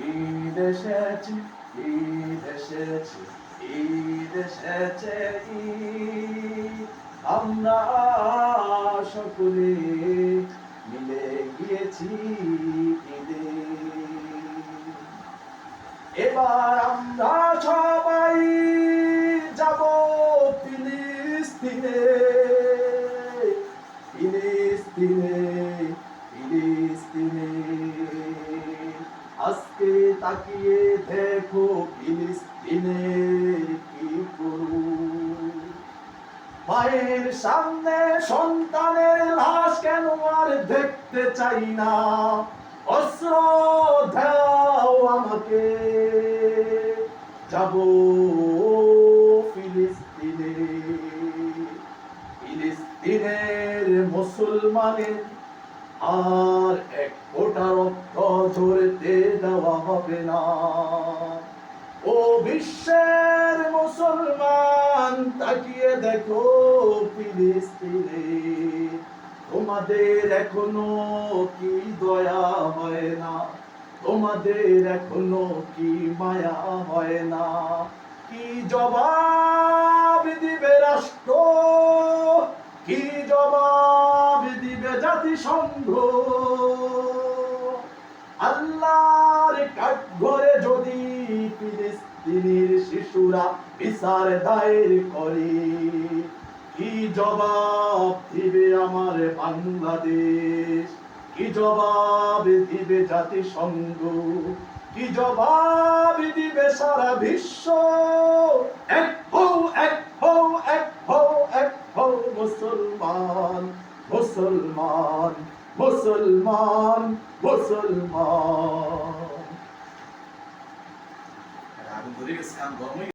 ঈদ এসেছে, ঈদ এসেছে, ঈদ এসেছে, ঈদ। আমরা সকলে মিলে গিয়েছি ঈদে। এবার আমরা সবাই যাব ফিলিস্তিনে, ফিলিস্তিনে, ফিলিস্তিনে। আজকে তাকিয়ে দেখো ফিলিস্তিনের কি করুন। মায়ের সামনে সন্তানের লাশ কেন আর দেখতে চাই না। অস্ত্র দাও আমাকে, যাব ফিলিস্তিনে। ফিলিস্তিনের মুসলমানের আর এক ফোঁটা রক্ত ঝরতে দেওয়া হবে না। ও বিশ্বের মুসলমান, তাকিয়ে দেখো ফিলিস্তিনে। তোমাদের এখনো কি দয়া হয় না? তোমাদের এখনো কি মায়া হয় না? কি জবাব দিবে রাষ্ট্র? কি জবাব দিবে জাতিসংঘ? আল্লাহর কাঠঘরে যদি ফিলিস্তিনের শিশুরা বিচার দায়ের করে, কি জবাব দিবে আমার বাংলাদেশ? কি জবাব দিবে জাতিসংঘ? কি জবাব দিবে সারা বিশ্ব? এক হও, এক হও, এক হও, এক হও মুসলমান, মুসলমান, মুসলমান, মুসলমান। আগুন ধরে গেছে, কান গরম হয়ে